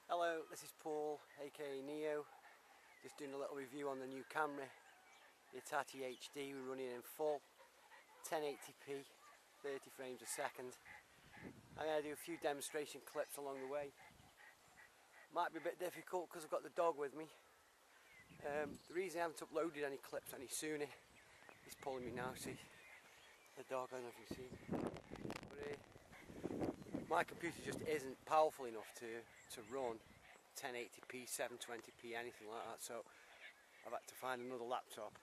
Hello, this is Paul, aka Neo. Just doing a little review on the new camera, the HITACHI HD. We're running in full 1080p, 30 frames a second. I'm going to do a few demonstration clips along the way. Might be a bit difficult because I've got the dog with me. The reason I haven't uploaded any clips any sooner, he's pulling me now, see the dog, I don't know if you see. But my computer just isn't powerful enough to run 1080p, 720p, anything like that, so I've had to find another laptop.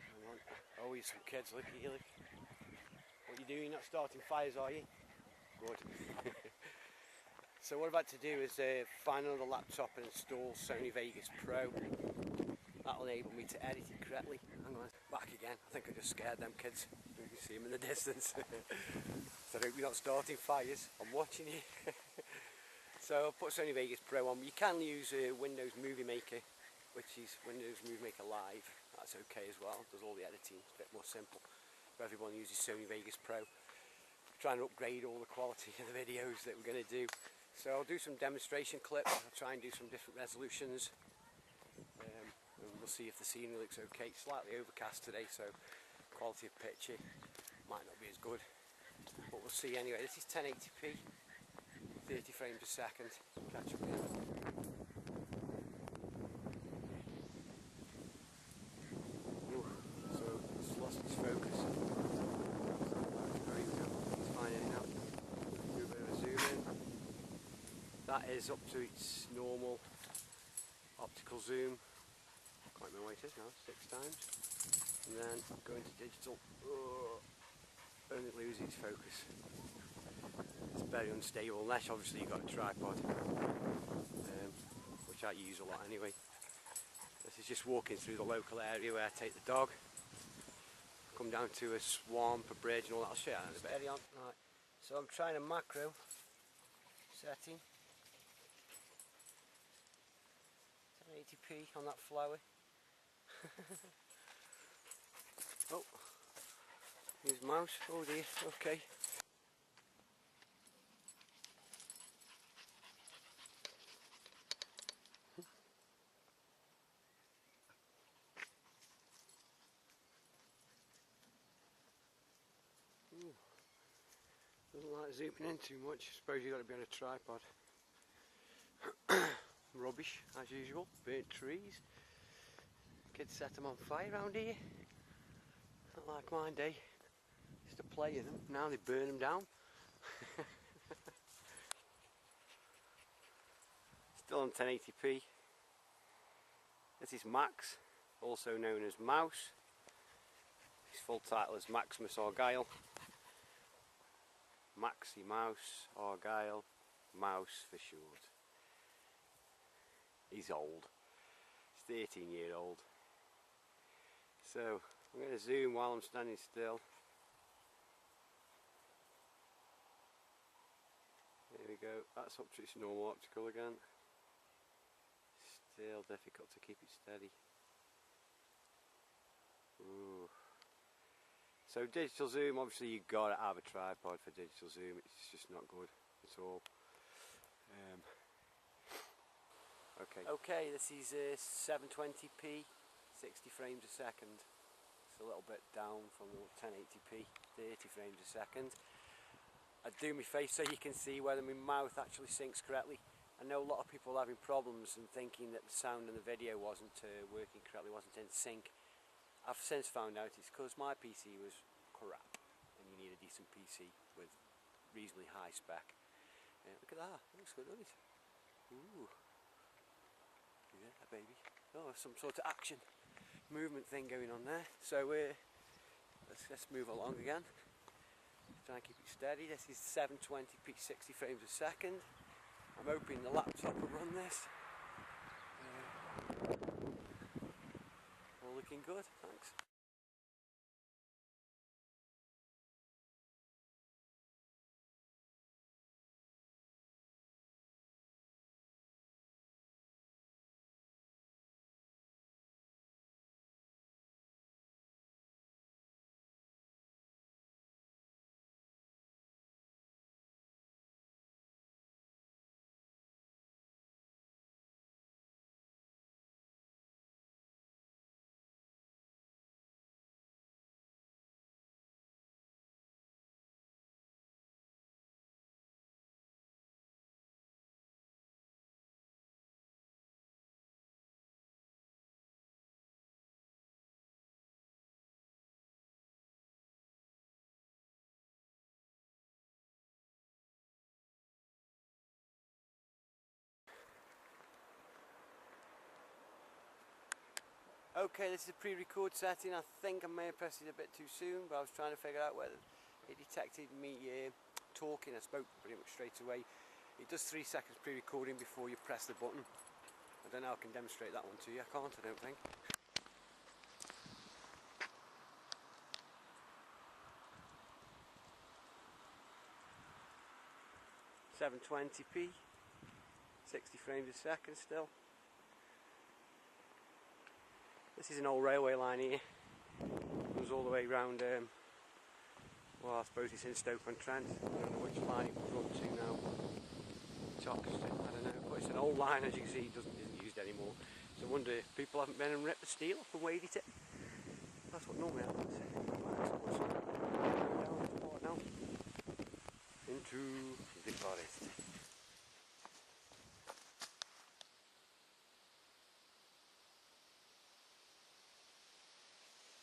Hang on. Oh, here's some kids, look at you, look. What are you doing? You're not starting fires, are you? Good. So what I've had to do is find another laptop and install SONY Vegas Pro. That'll enable me to edit it correctly. Hang on, back again. I think I just scared them kids. You can see them in the distance. So I hope you're not starting fires. I'm watching you. So I'll put SONY Vegas Pro on. You can use Windows Movie Maker, which is Windows Movie Maker Live. That's okay as well. Does all the editing. It's a bit more simple. But everyone uses SONY Vegas Pro. Trying to upgrade all the quality of the videos that we're going to do. So I'll do some demonstration clips. I'll try and do some different resolutions. And we'll see if the scenery looks okay. It's slightly overcast today, so quality of picture might not be as good. But we'll see anyway. This is 1080p, 30 frames a second. Catch up here. So it's lost its focus. There you go. It's finding it now. Do a bit of a zoom in. That is up to its normal optical zoom. Quite remember what it is now, 6 times. And then go into digital. And it loses its focus. It's very unstable, unless obviously you've got a tripod, which I use a lot anyway. This is just walking through the local area where I take the dog. Come down to a swamp, a bridge and all that. I'll show you that in a bit. Steady on. Right. So I'm trying a macro setting. 1080p on that flower. Oh, here's mouse. Oh dear, okay. Ooh. Doesn't like zooming in too much. Suppose you've got to be on a tripod. Rubbish as usual. Burnt trees. Kids set them on fire around here. Not like my day. Used to play in them. Now they burn them down. Still on 1080p. This is Max, also known as Mouse. His full title is Maximus Argyle. Maxi Mouse, Argyle, Mouse for short. He's old. He's 13-year-old. So I'm going to zoom while I'm standing still. There we go. That's up to its normal optical again. Still difficult to keep it steady. Ooh. So digital zoom, obviously you've got to have a tripod for digital zoom. It's just not good at all. Okay, this is 720p, 60 frames a second. It's a little bit down from the 1080p, 30 frames a second. I do my face so you can see whether my mouth actually syncs correctly. I know a lot of people are having problems and thinking that the sound in the video wasn't working correctly, wasn't in sync. I've since found out it's because my PC was crap and you need a decent PC with reasonably high spec. Look at that, it looks good, doesn't it? Ooh. Yeah, baby. Oh, some sort of action movement thing going on there. So let's move along again. Try and keep it steady. This is 720p, 60 frames a second. I'm hoping the laptop will run this. All looking good, thanks. Okay, this is a pre-record setting. I think I may have pressed it a bit too soon, but I was trying to figure out whether it detected me talking. I spoke pretty much straight away. It does 3 seconds pre-recording before you press the button. I don't know how I can demonstrate that one to you. I can't, I don't think. .720p, 60 frames a second still. This is an old railway line here. It goes all the way round, well, I suppose it's in Stoke-on-Trent. I don't know which line it would run to now. Choxton, I don't know. But it's an old line, as you can see, isn't used anymore. So I wonder if people haven't been and ripped the steel up and weighted it. That's what normally happens. Now into the forest.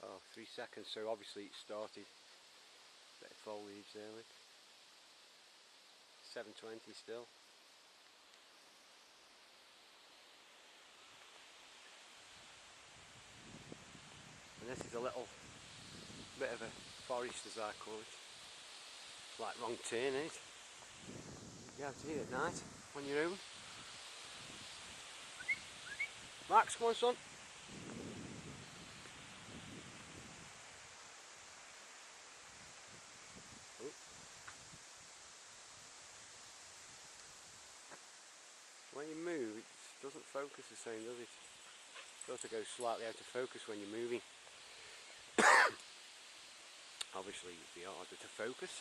Oh, 3 seconds, so obviously it started. Bit of foliage there, look. 720 still. And this is a little bit of a forest, as I call it. It's like wrong turn, isn't it? You have to hear it at night when you're home. Max, come on, son. Oh. When you move, it doesn't focus the same, does it? It also goes slightly out of focus when you're moving. Obviously, it'd be harder to focus.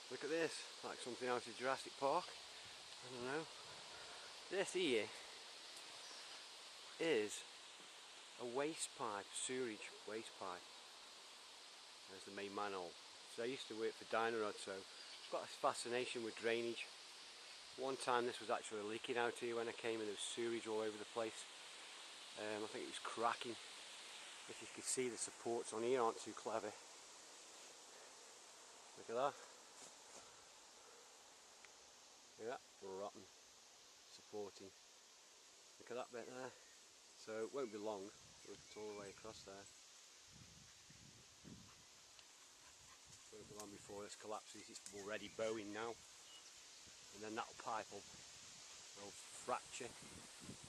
Look at this, like something out of Jurassic Park. I don't know. This here is a waste pipe, sewerage waste pipe. There's the main manhole. So I used to work for Dynarod, so I've got a fascination with drainage. One time this was actually leaking out here when I came, and there was sewage all over the place. I think it was cracking. If you can see, the supports on here aren't too clever. Look at that. Look at that, rotten supporting. Look at that bit there. So it won't be long. It's all the way across there. Won't be long before this collapses. It's already bowing now. And then that'll pipe up. It'll fracture.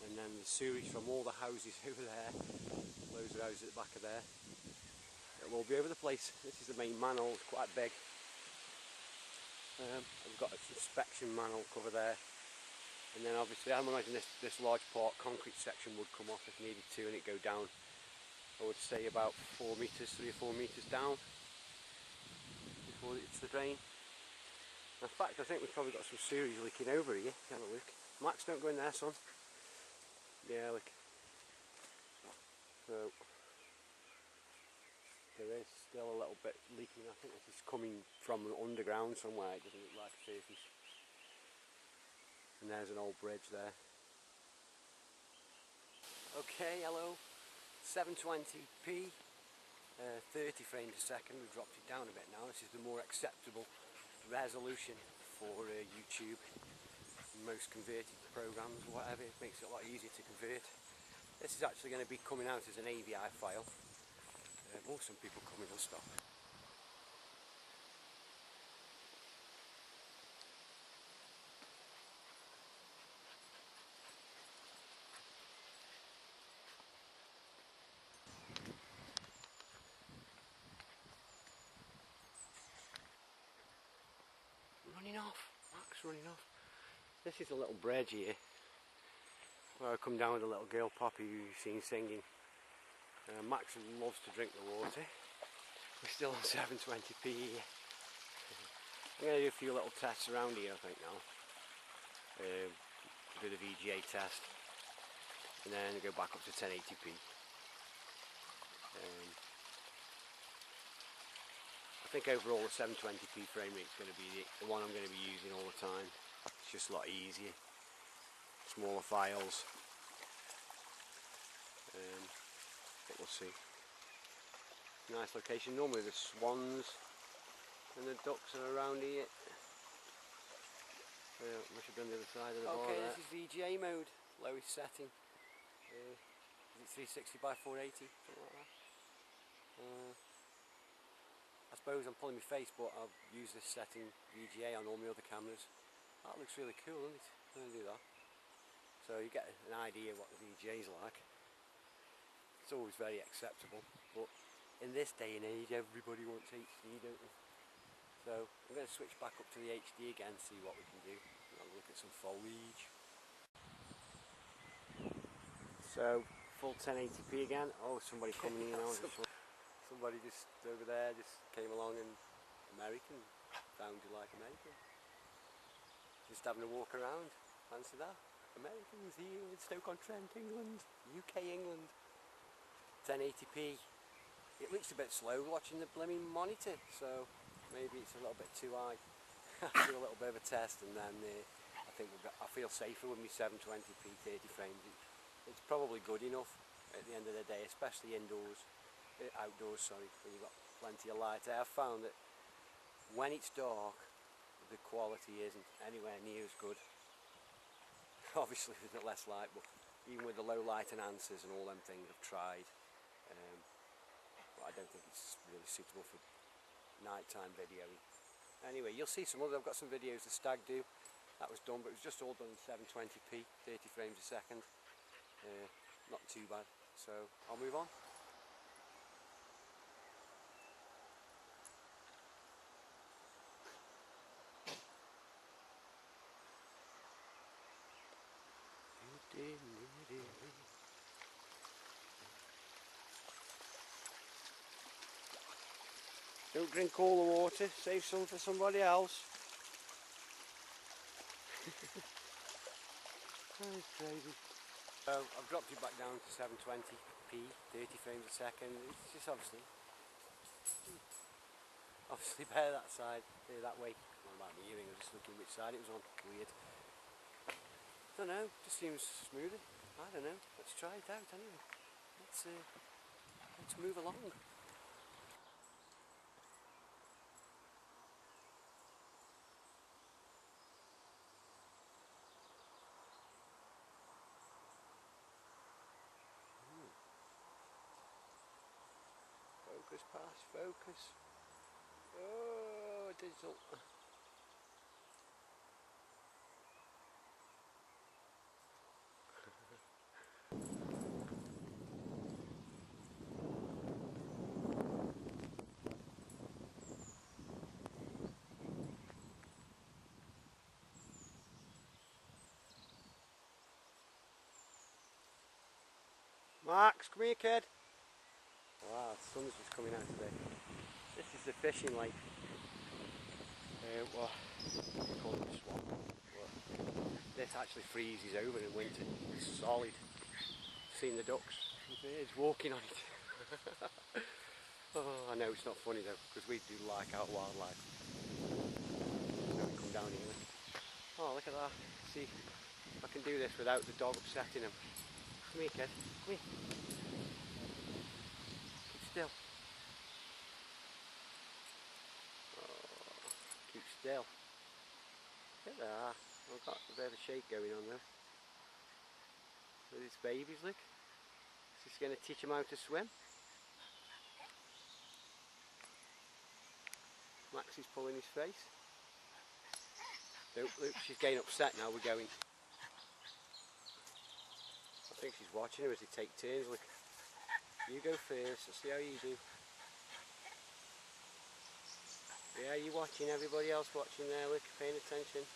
And then the sewage from all the houses over there, loads of houses at the back of there, it'll all be over the place. This is the main manhole, it's quite big. I've got an inspection manhole cover there. And then obviously, I'm imagining this large part, concrete section would come off if needed to, and it'd go down, I would say about 4 metres, 3 or 4 metres down before it hits the drain. In fact, I think we've probably got some sewage leaking over here. Have a look. Max, don't go in there, son. Yeah, look. So there is still a little bit leaking. I think this is coming from underground somewhere. It doesn't look like a surface. And there's an old bridge there. Okay, hello. 720p, 30 frames a second. We've dropped it down a bit now. This is the more acceptable resolution for YouTube. Most converted programs, whatever, it makes it a lot easier to convert. This is actually going to be coming out as an AVI file. Some people come in and stop. Running off, Max running off. This is a little bridge here where I come down with a little girl, Poppy, who you've seen singing. Max loves to drink the water. We're still on 720p here. I'm going to do a few little tests around here, I think, now. Do the VGA test, and then go back up to 1080p. I think overall the 720p frame rate is going to be the one I'm going to be using all the time. It's just a lot easier. Smaller files. But we'll see. Nice location. Normally the swans and the ducks are around here. We should be on the other side of the bar. Okay, this is VGA mode, lowest setting. Is it 360 by 480, something like that? I suppose I'm pulling my face, but I'll use this setting VGA on all my other cameras. That looks really cool, isn't it? I'm going to do that. So you get an idea what the VGA is like. It's always very acceptable, but in this day and age everybody wants HD, don't they? So I'm going to switch back up to the HD again, see what we can do. Have a look at some foliage. So full 1080p again. Oh, somebody coming in. Somebody just over there just came along and American, found you like American. Just having a walk around. Fancy that? Americans here in Stoke-on-Trent, England, UK, England. 1080p. It looks a bit slow watching the blooming monitor, so maybe it's a little bit too high. I'll do a little bit of a test and then I think I feel safer with my 720p 30 frames. It's probably good enough at the end of the day, especially indoors, outdoors, sorry, when you've got plenty of light. I have found that when it's dark, the quality isn't anywhere near as good. Obviously there's less light, but even with the low light enhancers and all them things I've tried, but I don't think it's really suitable for nighttime videoing. Anyway, you'll see some other, I've got some videos the Stag do. That was done, but it was just all done in 720p, 30 frames a second. Not too bad, so I'll move on. Don't drink all the water, save some for somebody else. Oh, it's crazy. I've dropped it back down to 720p, 30 frames a second. It's just obviously better that side, that way. Not about me hearing, I was just looking which side it was on. Weird. I don't know, just seems smoother. I don't know. Let's try it out anyway. Let's move along. Focus, pass, focus. Oh, digital. Max, come here, kid. Wow, the sun's just coming out today. This is the fishing lake. Well, we call it a swamp. Well, this actually freezes over in winter. It's solid. Seen the ducks and birds walking on it. Oh, I know it's not funny though, because we do like our wildlife. So we come down here. Oh, look at that. See, I can do this without the dog upsetting him. Come here, kid. Come here. Keep still. Oh, keep still. Look at that. I've got a bit of a shake going on there. With his babies, look. Is this going to teach him how to swim? Max is pulling his face. Look, she's getting upset now, we're going. I think she's watching him as they take turns. Look, you go first, let's see how you do. Yeah, you watching, everybody else watching there, look, paying attention.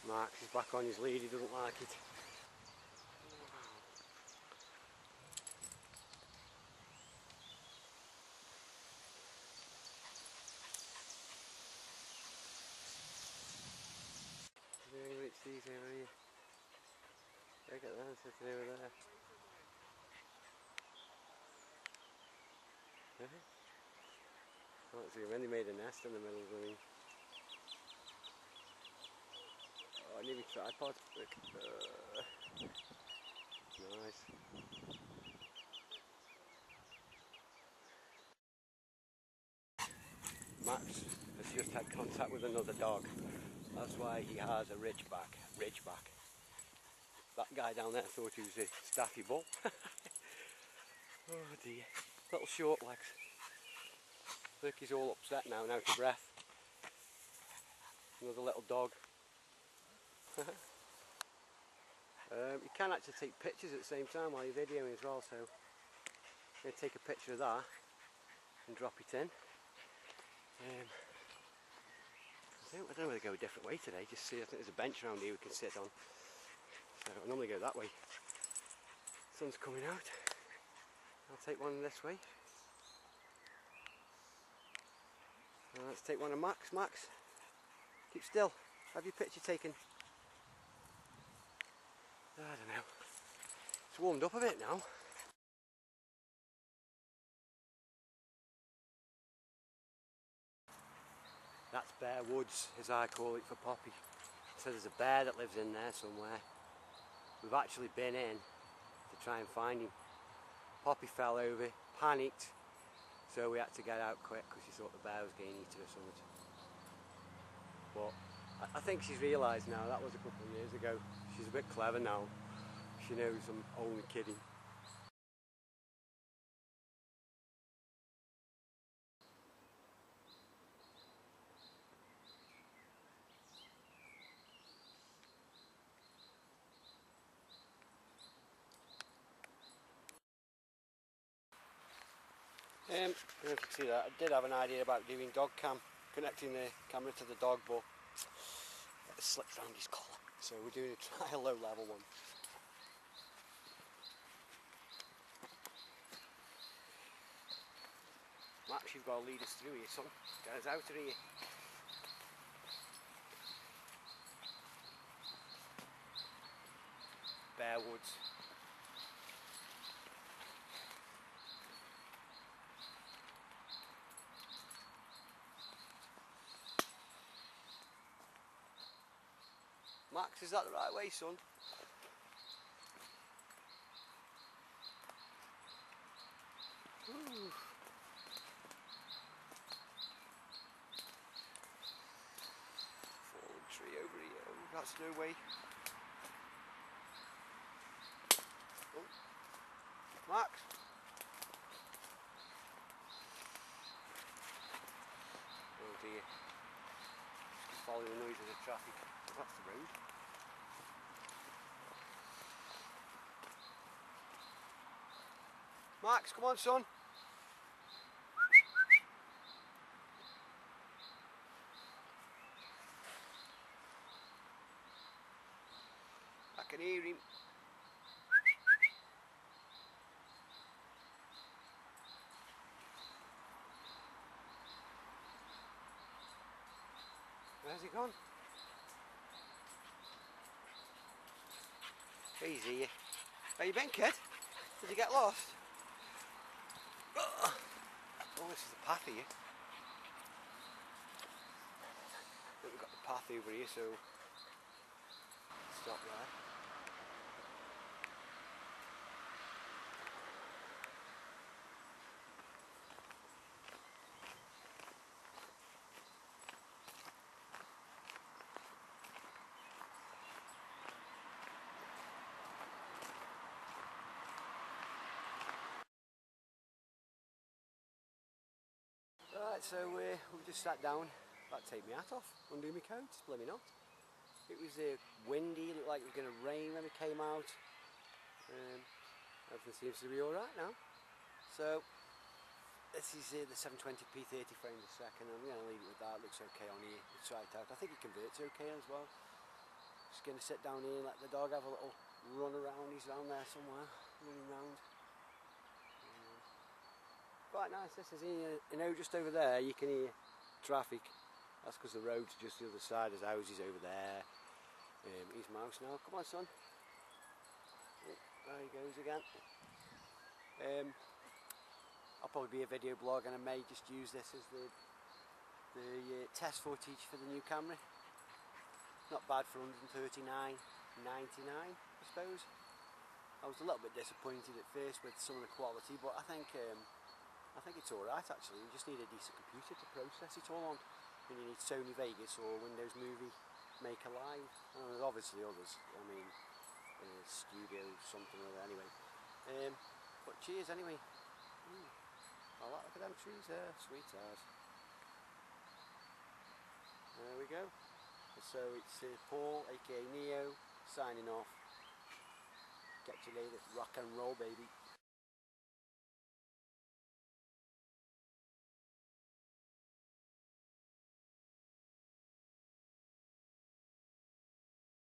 Max is back on his lead, he doesn't like it. It's these over here. Look at that, sitting over there. Can't see when they made a nest in the middle of the ring. Oh, I need my tripod. Look. Nice. Max has just had contact with another dog. That's why he has a ridgeback. That guy down there thought he was a staffy bull. Oh dear. Little short legs. Look, he's all upset now and out of breath. Another little dog. You can actually take pictures at the same time while you're videoing as well, so I'm going to take a picture of that and drop it in. I don't know whether to go a different way today, just see, I think there's a bench around here we can sit on. So I normally go that way. Sun's coming out. I'll take one this way. Let's take one of Max. Max, keep still. Have your picture taken. I don't know. It's warmed up a bit now. That's Bear Woods, as I call it, for Poppy. So there's a bear that lives in there somewhere. We've actually been in to try and find him. Poppy fell over, panicked, so we had to get out quick because she thought the bear was getting eaten or something. But I think she's realised now, that was a couple of years ago. She's a bit clever now. She knows I'm only kidding. I don't know if you can see that. I did have an idea about doing dog cam, connecting the camera to the dog, but it slipped around his collar. So we're doing a trial low level one. Max, you've got to lead us through here, son. Get us out of here. Bear Woods. Max, is that the right way, son? Ooh. Fallen tree over here. Oh, that's no way. Oh. Max. Oh dear. Just following the noise of the traffic. That's the road. Max, come on, son. I can hear him. Where's he gone? He's here. Where you been, kid? Did you get lost? Oh, this is the path here. I think we've got the path over here, so stop there. Right, so we just sat down. I'd take my hat off, undo my coat, blooming hot. It was windy, looked like it was going to rain when we came out. Everything seems to be alright now. So, this is the 720p 30 frames a second. I'm going to leave it with that, looks okay on here. Let's try it out. I think it converts okay as well. Just going to sit down here and let the dog have a little run around. He's around there somewhere, running round. Quite nice this is here, you know, just over there you can hear traffic. That's because the road's just the other side, there's houses over there. He's Mouse now, come on son. Oh, there he goes again. I'll probably be a video blog, and I may just use this as the test footage for the new camera. Not bad for $139.99, I suppose. I was a little bit disappointed at first with some of the quality, but I think it's alright actually. You just need a decent computer to process it all on. And you need SONY Vegas or Windows Movie Maker Live. And there's obviously others. I mean, Studio something or other. Anyway, but cheers anyway. I like, look at them trees there, sweetheart. There we go. So it's Paul, aka Neo, signing off. Catch you later. Rock and roll, baby.